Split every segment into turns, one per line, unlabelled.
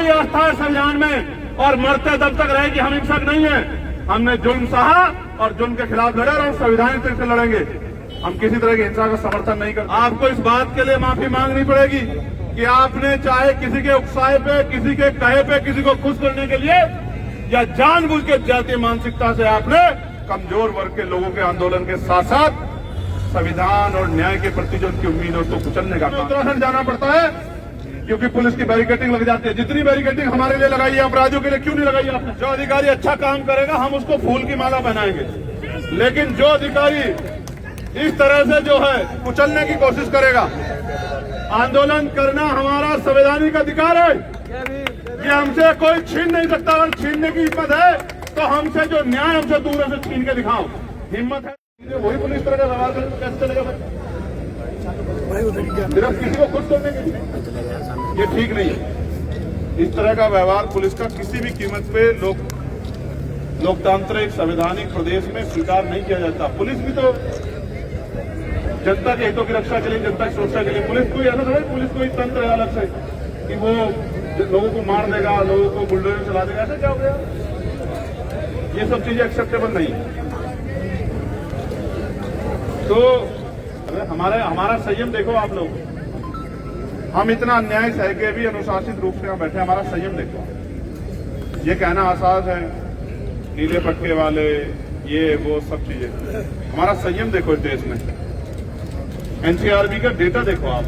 हमारी आस्था है संविधान में और मरते दम तक रहेगी, हम हिंसक नहीं है। हमने जुल्म सहा और जुल्म के खिलाफ लड़े और हम संविधानिक तरीके से लड़ेंगे। हम किसी तरह की हिंसा का समर्थन नहीं करते। आपको इस बात के लिए माफी मांगनी पड़ेगी कि आपने चाहे किसी के उकसाए पे, किसी के कहे पे, किसी को खुश करने के लिए या जानबूझ के जातीय मानसिकता से आपने कमजोर वर्ग के लोगों के आंदोलन के साथ साथ संविधान और न्याय के प्रति जो उनकी उम्मीद है उसको कुचलने का उत्तराखंड जाना पड़ता है क्योंकि पुलिस की बैरिकेडिंग लग जाती है। जितनी बैरिकेडिंग हमारे लिए लगाई है अपराधियों के लिए क्यों नहीं लगाई आपने? जो अधिकारी अच्छा काम करेगा हम उसको फूल की माला पहनाएंगे, लेकिन जो अधिकारी इस तरह से जो है कुचलने की कोशिश करेगा, आंदोलन करना हमारा संवैधानिक अधिकार है, ये हमसे कोई छीन नहीं सकता। अगर छीनने की हिम्मत है तो हमसे जो न्याय हमसे दूर से छीन के दिखाओ, हिम्मत है वही पुलिस तरह का व्यवहार कैसे चलेगा? सिर्फ किसी को खुश करने के लिए ये ठीक नहीं है। इस तरह का व्यवहार पुलिस का किसी भी कीमत पे लोकतांत्रिक संवैधानिक प्रदेश में स्वीकार नहीं किया जाता। पुलिस भी तो जनता के हितों की रक्षा के लिए, जनता की सुरक्षा के लिए, पुलिस कोई ऐसा थोड़ा, पुलिस कोई तंत्र है अलग से कि वो लोगों को मार देगा, लोगों को बुलडोजर चला देगा, ऐसा क्या हो गया? ये सब चीजें एक्सेप्टेबल नहीं है। तो हमारा संयम देखो आप लोग, हम इतना अन्याय सह के भी अनुशासित रूप से यहाँ बैठे, हमारा संयम देखो। ये कहना आसान है, नीले पट्टे वाले ये वो सब चीजें, हमारा संयम देखो इस देश में। एनसीआरबी का डेटा देखो आप,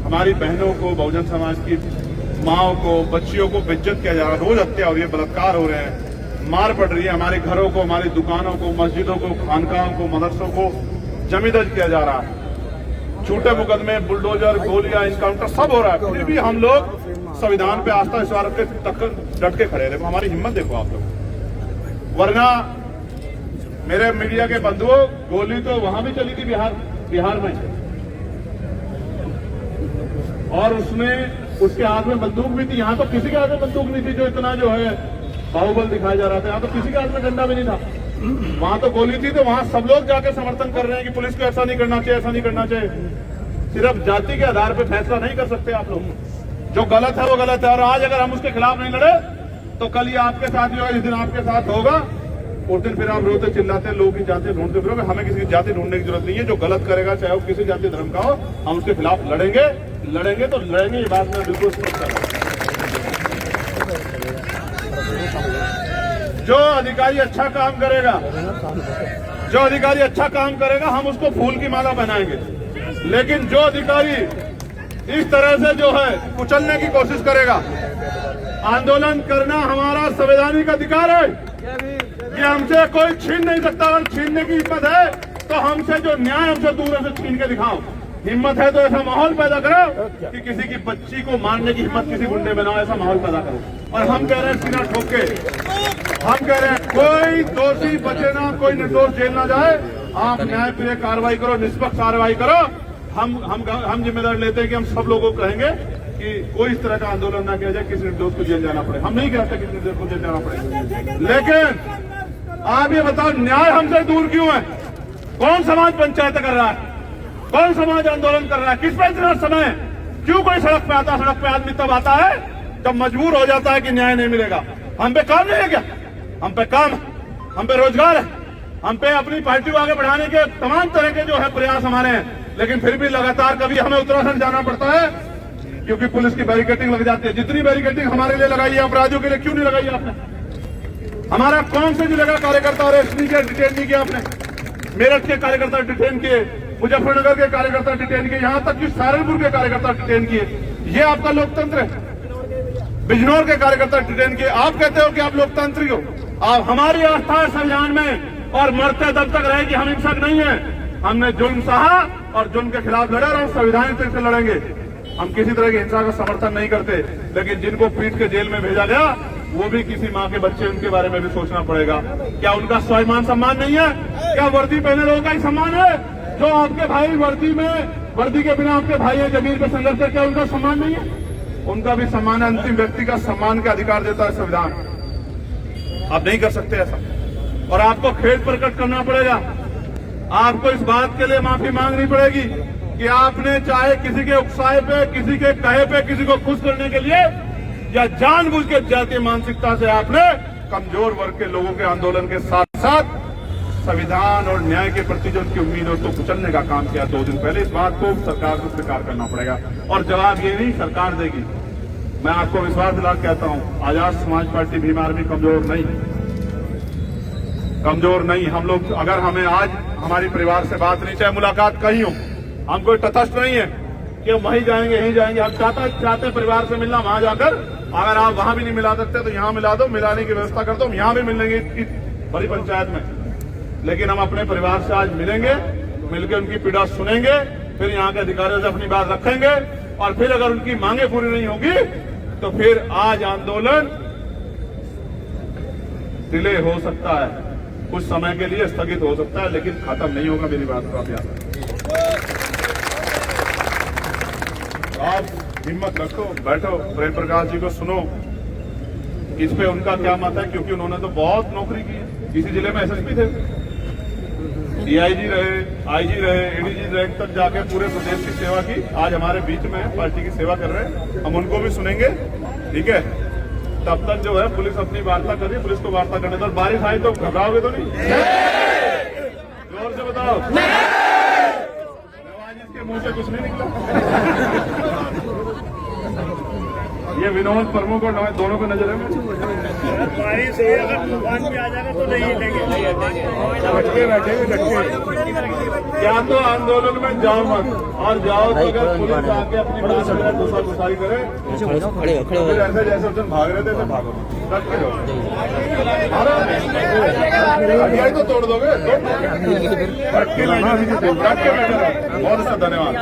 हमारी बहनों को, बहुजन समाज की माओ को, बच्चियों को बेइज्जत किया जा रहा है, रोज हत्या हो रही है, बलात्कार हो रहे हैं, मार पड़ रही है, हमारे घरों को, हमारी दुकानों को, मस्जिदों को, खानकाहों को, मदरसों को जमीदज किया जा रहा है, झूठे मुकदमे, बुलडोजर, गोलियां, इनकाउंटर सब हो रहा है। फिर भी हम लोग संविधान पे आस्था विश्वास के डट के खड़े रहे। हमारी हिम्मत देखो आप लोग। वरना मेरे मीडिया के बंधुओं, गोली तो वहां भी चली थी बिहार में, और उसके हाथ में बंदूक भी थी। यहाँ तो किसी के हाथ में बंदूक नहीं थी जो इतना जो है बाहुबल दिखाया जा रहा था। यहाँ तो किसी के हाथ में डंडा भी नहीं था, वहां तो गोली थी। तो वहां सब लोग जाके समर्थन कर रहे हैं कि पुलिस को ऐसा नहीं करना चाहिए, ऐसा नहीं करना चाहिए। सिर्फ जाति के आधार पर फैसला नहीं कर सकते आप लोग। जो गलत है वो गलत है, और आज अगर हम उसके खिलाफ नहीं लड़े तो कल ये आपके साथ ही होगा। जिस दिन आपके साथ होगा उस दिन फिर आप रोते चिल्लाते लोगों की जाति ढूंढते फिरोगे। हमें किसी की जाति ढूंढने की जरूरत नहीं है। जो गलत करेगा, चाहे वो किसी जाति धर्म का हो, हम उसके खिलाफ लड़ेंगे तो लड़ेंगे। ये बात मैं बिल्कुल स्पष्ट कर रहा हूं। जो अधिकारी अच्छा काम करेगा हम उसको फूल की माला पहनाएंगे, लेकिन जो अधिकारी इस तरह से जो है कुचलने की कोशिश करेगा, आंदोलन करना हमारा संवैधानिक अधिकार है, ये हमसे कोई छीन नहीं सकता। अगर छीनने की हिम्मत है तो हमसे जो न्याय हमसे दूर से छीन के दिखाओ। हिम्मत है तो ऐसा माहौल पैदा करो कि किसी की बच्ची को मारने की हिम्मत किसी गुंडे में ना हो, ऐसा माहौल पैदा करो। और हम कह रहे हैं सीना ठोक के, हम कह रहे हैं कोई दोषी बचे ना, कोई निर्दोष जेल ना जाए। आप न्यायप्रिय कार्रवाई करो, निष्पक्ष कार्रवाई करो। हम जिम्मेदारी लेते हैं कि हम सब लोगों को कहेंगे कि कोई इस तरह का आंदोलन ना किया जाए, किसी निर्दोष को जेल जाना पड़े। हम नहीं कहते किसी निर्दोष को जेल जाना पड़े, लेकिन आप ये बताओ न्याय हमसे दूर क्यों है? कौन समाज पंचायत कर रहा है? कौन समाज आंदोलन कर रहा है? किस पे इतना समय? क्यों कोई सड़क पे आता? सड़क पे आदमी तब आता है जब मजबूर हो जाता है कि न्याय नहीं मिलेगा। हम पे काम नहीं है क्या? हम पे काम, हम पे रोजगार है, हम पे अपनी पार्टी को आगे बढ़ाने के तमाम तरह के जो है प्रयास हमारे हैं। लेकिन फिर भी लगातार कभी हमें उत्तराखंड जाना पड़ता है क्योंकि पुलिस की बैरिकेडिंग लग जाती है। जितनी बैरिकेडिंग हमारे लिए लगाई है अपराधियों के लिए क्यों नहीं लगाई आपने? हमारा कौन से जिले का कार्यकर्ता अरेस्ट नहीं किया, डिटेन नहीं किया आपने? मेरठ के कार्यकर्ता डिटेन किए, मुजफ्फरनगर के कार्यकर्ता डिटेन किए, यहां तक कि सहारनपुर के कार्यकर्ता डिटेन किए। ये आपका लोकतंत्र है? बिजनौर के कार्यकर्ता डिटेन किए। आप कहते हो कि आप लोकतांत्रिक हो? आप हमारी आस्था है संविधान में और मरते दम तक रहेगी, हम हिंसक नहीं है। हमने जुल्म सहा और जुल्म के खिलाफ लड़े और हम संविधानिक तरीके से लड़ेंगे। हम किसी तरह की हिंसा का समर्थन नहीं करते। लेकिन जिनको पीट के जेल में भेजा गया वो भी किसी माँ के बच्चे, उनके बारे में भी सोचना पड़ेगा। क्या उनका स्वाभिमान सम्मान नहीं है? क्या वर्दी पहने लोगों का ही सम्मान है? जो आपके भाई वर्दी के बिना आपके भाई है, जमीन पे संघर्ष है, क्या उनका सम्मान नहीं है? उनका भी सम्मान है। अंतिम व्यक्ति का सम्मान का अधिकार देता है संविधान। आप नहीं कर सकते ऐसा, और आपको खेद प्रकट करना पड़ेगा। आपको इस बात के लिए माफी मांगनी पड़ेगी कि आपने चाहे किसी के उकसाए पे, किसी के कहे पे, किसी को खुश करने के लिए या जानबूझ के जातीय मानसिकता से आपने कमजोर वर्ग के लोगों के आंदोलन के साथ साथ संविधान और न्याय के प्रति जो उनकी उम्मीद है उसको कुचलने का काम किया 2 दिन पहले। इस बात को सरकार को स्वीकार करना पड़ेगा और जवाब ये नहीं सरकार देगी। मैं आपको विश्वास दिला कहता हूं, आजाद समाज पार्टी भीम आर्मी कमजोर नहीं। हम लोग अगर हमें आज हमारी परिवार से बात नहीं, चाहे मुलाकात कहीं हो, हम कोई तटस्थ नहीं है कि हम वहीं जाएंगे यहीं जाएंगे। हम चाहते परिवार से मिलना, वहां जाकर अगर आप वहां भी नहीं मिला सकते तो यहां मिला दो, मिलाने की व्यवस्था कर दो, हम यहां भी मिल लेंगे इस बड़ी पंचायत में। लेकिन हम अपने परिवार से आज मिलेंगे, मिलकर उनकी पीड़ा सुनेंगे, फिर यहाँ के अधिकारियों से अपनी बात रखेंगे और फिर अगर उनकी मांगे पूरी नहीं होगी तो फिर आज आंदोलन डिले हो सकता है, कुछ समय के लिए स्थगित हो सकता है, लेकिन खत्म नहीं होगा। मेरी बात को आप याद रखें। आप हिम्मत रखो, बैठो, प्रेम प्रकाश जी को सुनो, इस पे उनका क्या मत है, क्योंकि उन्होंने तो बहुत नौकरी की है। इसी जिले में एसएसपी थे, डीआईजी रहे, आईजी रहे, एडीजी रैंक तक जाके पूरे प्रदेश की सेवा की। आज हमारे बीच में पार्टी की सेवा कर रहे हैं, हम उनको भी सुनेंगे, ठीक है। तब तक जो है पुलिस अपनी वार्ता कर रही है, पुलिस को वार्ता करने दो। बारिश आई तो घबराओगे तो नहीं? जोर से बताओ। इसके मुंह से कुछ नहीं निकला। ये विनोद प्रमुख और दोनों को नजर है।
बारिश है, अगर तूफान भी आ जाएगा तो नहीं हिलेंगे,
बैठे या तो आंदोलन में जाओ मत, और जाओ तो अगर पुलिस आके अपनी गुस्साखुसारी करे फिर ऐसे जैसे उस दिन भाग रहे थे ऐसे भागो, डट के जाओ। तो तोड़ दोगे, डट के बहुत अच्छा, धन्यवाद।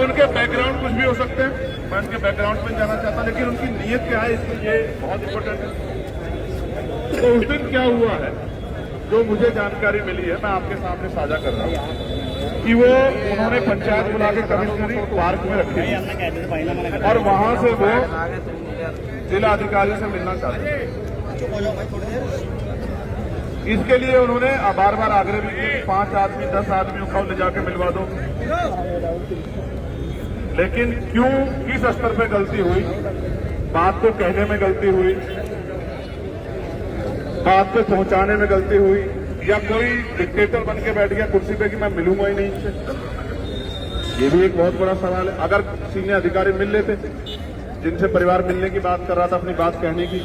उनके बैकग्राउंड कुछ भी हो सकते हैं, मैं उनके बैकग्राउंड में जाना चाहता, लेकिन उनकी नीयत क्या है इसमें ये बहुत इम्पोर्टेंट है। तो उस दिन क्या हुआ है, जो मुझे जानकारी मिली है, मैं आपके सामने साझा कर रहा हूँ कि वो उन्होंने पंचायत बुला के कमिश्नरी पार्क में रखी और वहां से वो जिला अधिकारी से मिलना चाहते हैं। इसके लिए उन्होंने बार बार आग्रह भी किया 5 आदमी 10 आदमियों को ले जाके मिलवा दो। लेकिन क्यों, किस स्तर पे गलती हुई, बात को कहने में गलती हुई, बात पे पहुंचाने में गलती हुई, या कोई डिक्टेटर बन के बैठ गया कुर्सी पे कि मैं मिलूंगा ही नहीं इनसे, ये भी एक बहुत बड़ा सवाल है। अगर सीनियर अधिकारी मिल लेते, जिनसे परिवार मिलने की बात कर रहा था, अपनी बात कहने की,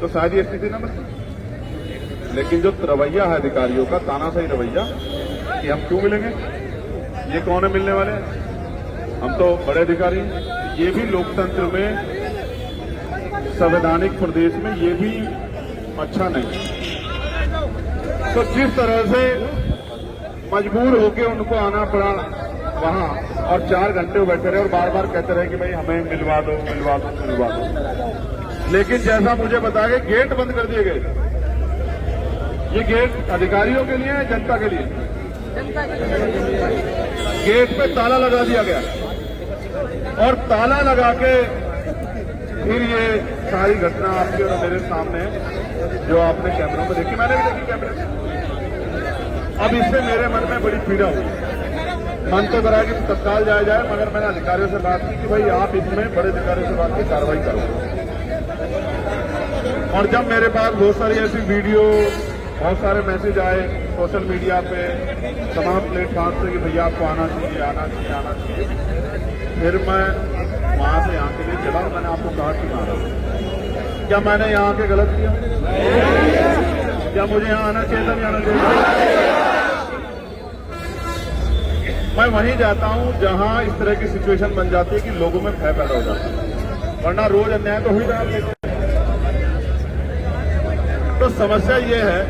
तो शायद ये स्थिति न बनती। लेकिन जो रवैया है अधिकारियों का, तानाशाही रवैया कि हम क्यों मिलेंगे, ये कौन है मिलने वाले, हम तो बड़े अधिकारी हैं, ये भी लोकतंत्र में, संवैधानिक प्रदेश में ये भी अच्छा नहीं। तो जिस तरह से मजबूर होके उनको आना पड़ा वहां और 4 घंटे बैठे रहे और बार बार कहते रहे कि भाई हमें मिलवा दो, मिलवा दो, मिलवा दो। लेकिन जैसा मुझे बताया कि गेट बंद कर दिए गए। ये गेट अधिकारियों के लिए है, जनता के लिए? गेट पे ताला लगा दिया गया और ताला लगा के फिर ये सारी घटना आपके और मेरे सामने जो आपने कैमरों में देखी, मैंने भी देखी कैमरे में। अब इससे मेरे मन में बड़ी पीड़ा हुई। मन तो करा कि तत्काल जाया जाए, मगर मैंने अधिकारियों से बात की कि भाई आप इसमें बड़े अधिकारियों से बात की कार्रवाई करो। और जब मेरे पास बहुत सारी ऐसी वीडियो, बहुत सारे मैसेज आए सोशल मीडिया पे, तमाम प्लेटफॉर्म से कि भैया आपको आना चाहिए, आना चाहिए, आना चाहिए, फिर मैं वहां से यहाँ के लिए चला और मैंने आपको कहा कि मारा। क्या मैंने यहाँ के गलत किया? क्या मुझे यहाँ आना चाहिए था, नहीं आना चाहिए? मैं वहीं जाता हूँ जहाँ इस तरह की सिचुएशन बन जाती है कि लोगों में भय पैदा हो जाता है, वरना रोज अन्याय तो हुई रहा है। तो समस्या ये है,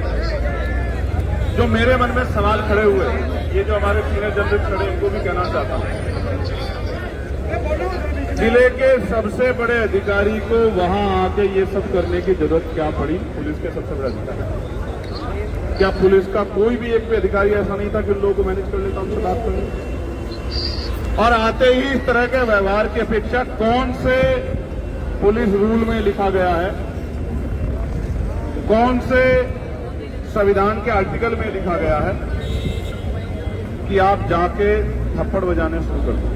जो मेरे मन में सवाल खड़े हुए, ये जो हमारे सीनियर जर्नलिस्ट खड़े, इनको भी कहना चाहता हूँ, जिले के सबसे बड़े अधिकारी को वहां आके ये सब करने की जरूरत क्या पड़ी? पुलिस के सबसे बड़े अधिकारी, क्या पुलिस का कोई भी एक भी अधिकारी ऐसा नहीं था कि उन लोगों को मैनेज कर लेता, उनसे बात कर लेता? और आते ही इस तरह के व्यवहार की अपेक्षा कौन से पुलिस रूल में लिखा गया है, कौन से संविधान के आर्टिकल में लिखा गया है कि आप जाके थप्पड़ बजाने शुरू कर दो?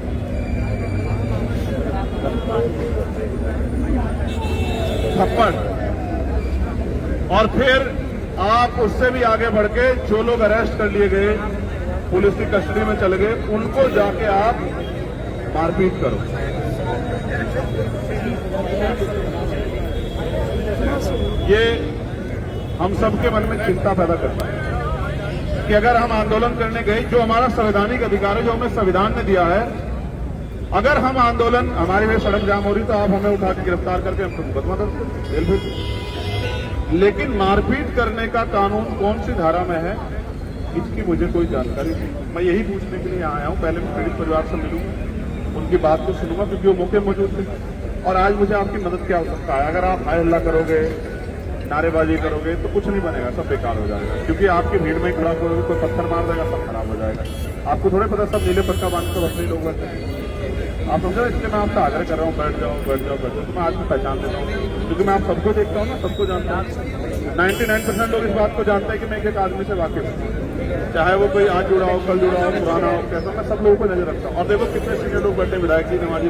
थप्पड़, और फिर आप उससे भी आगे बढ़ के जो लोग अरेस्ट कर लिए गए, पुलिस की कस्टडी में चले गए, उनको जाके आप मारपीट करो। ये हम सबके मन में चिंता पैदा करता है कि अगर हम आंदोलन करने गए, जो हमारा संवैधानिक अधिकार है, जो हमें संविधान ने दिया है, अगर हम आंदोलन, हमारी वजह सड़क जाम हो रही तो आप हमें उठा के गिरफ्तार करके हमको मुकदमा दर्ज जेल भेज। लेकिन मारपीट करने का कानून कौन सी धारा में है, इसकी मुझे कोई जानकारी नहीं। मैं यही पूछने के लिए यहाँ आया हूँ। पहले मैं पीड़ित परिवार से मिलूंगा, उनकी बात को सुनूंगा, क्योंकि वो मौके मौजूद थे। और आज मुझे आपकी मदद क्या हो सकता है? अगर आप हाय हल्ला करोगे, नारेबाजी करोगे, तो कुछ नहीं बनेगा, सब बेकार हो जाएगा। क्योंकि आपकी भीड़ में खड़ा करोगे, कोई पत्थर मार देगा, सब खराब हो जाएगा। आपको थोड़े पता, सब नीले पक्का बांध कर अपने लोग बैठे हैं। आप समझो, इसलिए मैं आपसे आग्रह कर रहा हूँ, बैठ जाओ बैठ जाओ बैठ जाओ। तो मैं आज भी पहचान लेता हूँ, क्योंकि मैं आप सबको देखता हूँ ना, सबको जानता हूँ। 99% लोग इस बात को जानते हैं कि मैं एक आदमी से वाकिफ हूँ, चाहे वो कोई आज जुड़ा हो, कल जुड़ा हो, पुराना हो, कैसा, मैं सब लोगों को नजर रखता हूँ। और देखो कितने सीनियर लोग बैठे, विधायक जी, नवाजी